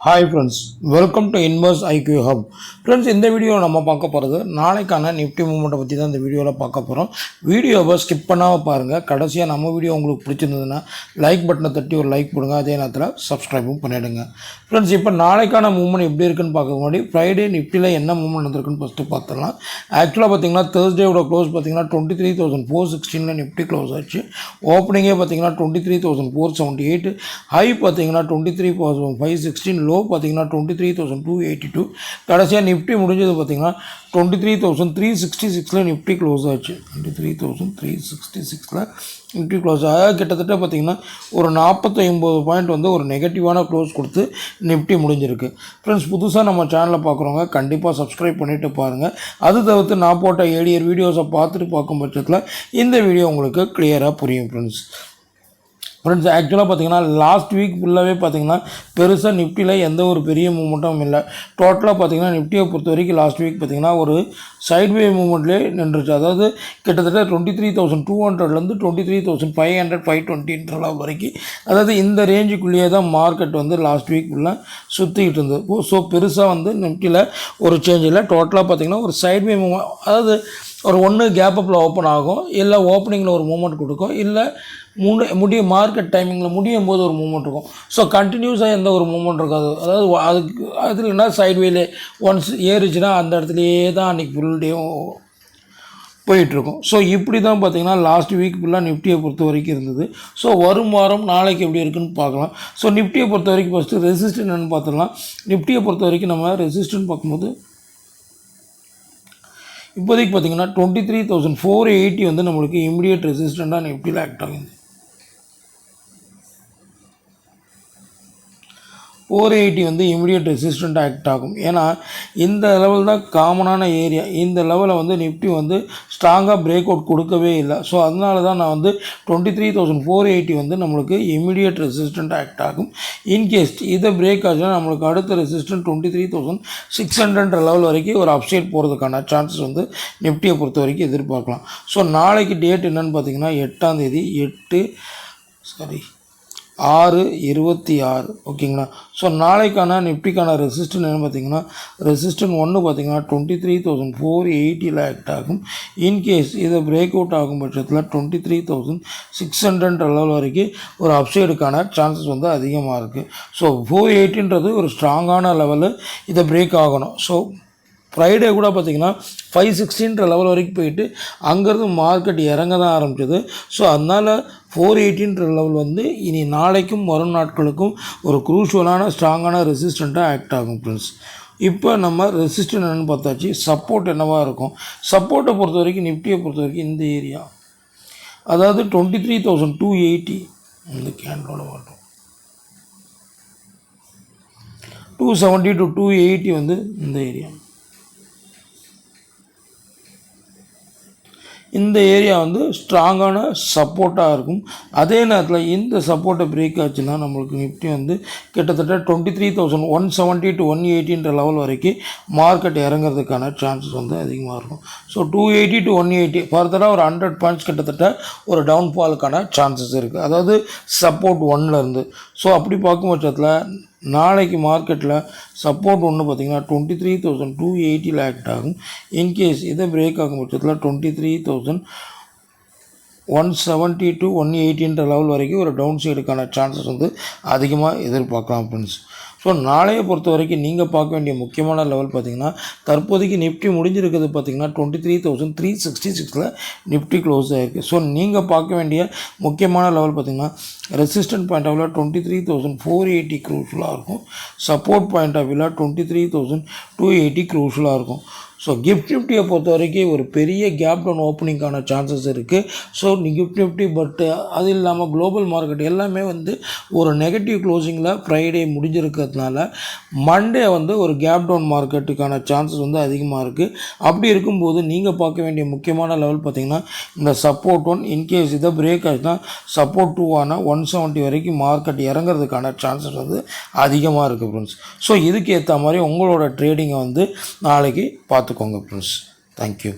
Hi friends, welcome to inverse IQ hub. Friends, இந்த வீடியோவில் நம்ம பார்க்க போகிறது நாளைக்கான நிஃப்டி மூவ்மெண்ட்டை பற்றி தான் இந்த வீடியோவில் பார்க்க போகிறோம். வீடியோவை ஸ்கிப் பண்ணாமல் பாருங்கள். கடைசியாக நம்ம வீடியோ உங்களுக்கு பிடிச்சிருந்ததுன்னா லைக் பட்டனை தட்டி ஒரு லைக் போடுங்க. அதே நேரத்தில் சப்ஸ்கிரைபும் பண்ணிவிடுங்க. ஃப்ரெண்ட்ஸ், இப்போ நாளைக்கான மூவ்மெண்ட் எப்படி இருக்குன்னு பார்க்க முன்னாடி ஃப்ரைடே நிஃப்டியில் என்ன மூவ்மெண்ட் நடந்திருக்குன்னு ஃபஸ்ட்டு பார்த்துடலாம். ஆக்சுவலாக பார்த்தீங்கன்னா தேர்ஸ்டேவோட க்ளோஸ் பார்த்தீங்கன்னா 23,416 நிஃப்டி க்ளோஸ் ஆச்சு. ஓப்பனிங்கே பார்த்தீங்கன்னா 23,478, ஹை பார்த்தீங்கன்னா 23,516, லோ பார்த்தீங்கன்னா 23,282. கடைசியாக நிஃப்டி முடிஞ்சது பார்த்தீங்கன்னா 23,366 நிஃப்டி க்ளோஸ் ஆச்சு. 23,366 நிஃப்டி க்ளோஸ் ஆக கிட்டத்தட்ட பார்த்திங்கன்னா ஒரு 49 பாயிண்ட் வந்து ஒரு நெகட்டிவான க்ளோஸ் கொடுத்து நிஃப்டி முடிஞ்சிருக்கு. ஃப்ரெண்ட்ஸ், புதுசாக நம்ம சேனலில் பார்க்குறவங்க கண்டிப்பாக சப்ஸ்கிரைப் பண்ணிவிட்டு பாருங்கள். அது தவிர்த்து நான் போட்ட ஏடிஆர் வீடியோஸை பார்த்துட்டு பார்க்கும் பட்சத்தில் இந்த வீடியோ உங்களுக்கு கிளியராக புரியும். ஃப்ரெண்ட்ஸ், ஆக்சுவலாக பார்த்தீங்கன்னா லாஸ்ட் வீக் ஃபுல்லாகவே பார்த்தீங்கன்னா பெருசாக நிஃப்டியில் எந்த ஒரு பெரிய மூவ்மெண்ட்டும் இல்லை. டோட்டலாக பார்த்தீங்கன்னா நிஃப்டியை பொறுத்த வரைக்கும் லாஸ்ட் வீக் பார்த்தீங்கன்னா ஒரு சைட்வே மூவ்மெண்ட்லேயே நின்றுச்சு. அதாவது கிட்டத்தட்ட 23,200லேருந்து 23,500 520 அளவு வரைக்கும், அதாவது இந்த ரேஞ்சுக்குள்ளேயே தான் மார்க்கெட் வந்து லாஸ்ட் வீக் ஃபுல்லாக சுற்றிக்கிட்டு இருந்தது. ஸோ பெருசாக வந்து நிஃப்டியில் ஒரு சேஞ்ச் இல்லை. டோட்டலாக பார்த்தீங்கன்னா ஒரு சைட்வே மூவ்மெண்ட், அதாவது ஒரு ஒன்று கேப் அப்பில் ஓப்பன் ஆகும், இல்லை ஓப்பனிங்கில் ஒரு மூவ்மெண்ட் கொடுக்கும், இல்லை மார்க்கெட் டைமிங்கில் முடியும் போது ஒரு மூவ்மெண்ட் இருக்கும். ஸோ கண்டினியூஸாக எந்த ஒரு மூவ்மெண்ட் இருக்காது. அதாவது அதில் என்ன சைட்வேலே ஒன்ஸ் ஏறிச்சுன்னா அந்த இடத்துலையே தான் அன்றைக்கி ஃபுல் டேவும் போயிட்டுருக்கும். ஸோ இப்படி தான் பார்த்திங்கன்னா லாஸ்ட் வீக் ஃபுல்லாக நிஃப்டியை பொறுத்த வரைக்கும் இருந்தது. ஸோ வரும் வாரம் நாளைக்கு எப்படி இருக்குன்னு பார்க்கலாம். ஸோ நிஃப்டியை பொறுத்த வரைக்கும் ஃபஸ்ட்டு ரெசிஸ்டன்ட் என்னென்னு பார்த்துடலாம். நிஃப்டியை பொறுத்த வரைக்கும் நம்ம ரெசிஸ்டன்ட் பார்க்கும்போது இப்போதைக்கு பார்த்திங்கன்னா 23,480 வந்து நம்மளுக்கு இமிடியேட் ரெசிஸ்டண்ட்டாக நிஃப்டியில் ஆக்ட் ஆகுது. 480 வந்து இமிடியேட் ரெசிஸ்டண்ட் ஆக்ட் ஆகும். ஏன்னா இந்த லெவல் தான் காமனான ஏரியா. இந்த லெவலில் வந்து நிஃப்டி வந்து ஸ்ட்ராங்காக பிரேக் அவுட் கொடுக்கவே இல்லை. ஸோ அதனால தான் நான் வந்து 23,480 வந்து நம்மளுக்கு இமிடியேட் ரெசிஸ்டண்ட் ஆக்ட் ஆகும். இன்கேஸ் இதை பிரேக் ஆச்சுன்னா நம்மளுக்கு அடுத்த ரெசிஸ்டன்ட் 23,600 லெவல் வரைக்கும் ஒரு அப்சைட் போகிறதுக்கான சான்சஸ் வந்து நிஃப்டியை பொறுத்த வரைக்கும் எதிர்பார்க்கலாம். ஸோ நாளைக்கு டேட் என்னென்னு பார்த்தீங்கன்னா 8ஆம் தேதி 6/26, ஓகேங்களா. ஸோ நாளைக்கான நிஃப்டிக்கான ரெசிஸ்டன்ட் என்னென்னு பார்த்தீங்கன்னா ரெசிஸ்டன்ட் 1 பார்த்தீங்கன்னா 23,480 ஆக்ட் ஆகும். இன்கேஸ் இதை பிரேக் அவுட் ஆகும் பட்சத்தில் 23,600 லெவல் வரைக்கும் ஒரு அப்சைடுக்கான சான்சஸ் வந்து அதிகமாக இருக்குது. ஸோ 480ன்றது ஒரு ஸ்ட்ராங்கான லெவலு, இதை பிரேக் ஆகணும். ஸோ ஃப்ரைடே கூட பார்த்திங்கன்னா 516 லெவல் வரைக்கும் போயிட்டு அங்கேருந்து மார்க்கெட் இறங்க தான் ஆரம்பிச்சது. ஸோ அதனால் 480 லெவல் வந்து இனி நாளைக்கும் வரும் நாட்களுக்கும் ஒரு குரூஷியலான ஸ்ட்ராங்கான ரெசிஸ்டண்ட்டாக ஆக்ட் ஆகும். ஃப்ரெண்ட்ஸ், இப்போ நம்ம ரெசிஸ்டன்ட் என்னென்னு பார்த்தாச்சு. சப்போர்ட் என்னவாக இருக்கும்? சப்போர்ட்டை பொறுத்த வரைக்கும் நிஃப்டியை பொறுத்த வரைக்கும் இந்த ஏரியா, அதாவது 23,280 இந்த கேண்டலோட மாட்டோம் 270 to 280 வந்து இந்த ஏரியா. இந்த ஏரியா வந்து ஸ்ட்ராங்கான சப்போர்ட்டாக இருக்கும். அதே நேரத்தில் இந்த சப்போர்ட்டை பிரேக் ஆச்சுன்னா நம்மளுக்கு நிஃப்டி வந்து கிட்டத்தட்ட 23,170 to 180 லெவல் வரைக்கும் மார்க்கெட் இறங்கிறதுக்கான சான்சஸ் வந்து அதிகமாக இருக்கும். ஸோ 280 to 180 ஃபர்தராக ஒரு 100 பாயிண்ட்ஸ் கிட்டத்தட்ட ஒரு டவுன்ஃபாலுக்கான சான்சஸ் இருக்குது, அதாவது சப்போர்ட் 1லேருந்து. ஸோ அப்படி பார்க்கும் பட்சத்தில் நாளைக்கு மார்க்கெட்டில் சப்போர்ட் ஒன்று பார்த்திங்கன்னா 23,280 ஆக்ட் ஆகும். இன்கேஸ் இதை பிரேக் ஆகும் பட்சத்தில் 23,170 to 180 லெவல் வரைக்கும் ஒரு டவுன் சைடுக்கான சான்சஸ் வந்து அதிகமாக எதிர்பார்க்கலாம். ஃப்ரெண்ட்ஸ், ஸோ நாளையை பொறுத்த வரைக்கும் நீங்கள் பார்க்க வேண்டிய முக்கியமான லெவல் பார்த்திங்கன்னா தற்போதைக்கு நிஃப்டி முடிஞ்சிருக்கிறது பார்த்திங்கன்னா 23,366 நிஃப்டி க்ளோஸ் ஆகிருக்கு. ஸோ நீங்கள் பார்க்க வேண்டிய முக்கியமான லெவல் பார்த்திங்கன்னா ரெசிஸ்டன்ட் பாயிண்ட் ஆஃப் வியூவில் 23,480 க்ரூஷலாக இருக்கும். சப்போர்ட் பாயிண்ட் ஆஃப் வியூவில் 23,280 க்ரூஷலாக இருக்கும். ஸோ கிஃப்ட் நிஃப்டியை பொறுத்த வரைக்கும் ஒரு பெரிய கேப் டவுன் ஓப்பனிங்கான சான்சஸ் இருக்குது. ஸோ கிஃப்ட் நிஃப்டி அது இல்லாமல் குளோபல் மார்க்கெட் எல்லாமே வந்து ஒரு நெகட்டிவ் க்ளோசிங்கில் ஃப்ரைடே முடிஞ்சிருக்கிறதுனால மண்டே வந்து ஒரு கேப் டவுன் மார்க்கெட்டுக்கான சான்சஸ் வந்து அதிகமாக இருக்குது. அப்படி இருக்கும்போது நீங்கள் பார்க்க வேண்டிய முக்கியமான லெவல் பார்த்திங்கன்னா இந்த சப்போர்ட் 1, இன்கேஸ் இதை பிரேக் ஆச்சுன்னா சப்போர்ட் 2 170 வரைக்கும் மார்க்கெட் இறங்கிறதுக்கான சான்சஸ் வந்து அதிகமாக இருக்குது. ஃப்ரெண்ட்ஸ், ஸோ இதுக்கு ஏற்ற மாதிரி உங்களோட ட்ரேடிங்கை வந்து நாளைக்கு பார்த்துக்கோங்க. Friends, thank you.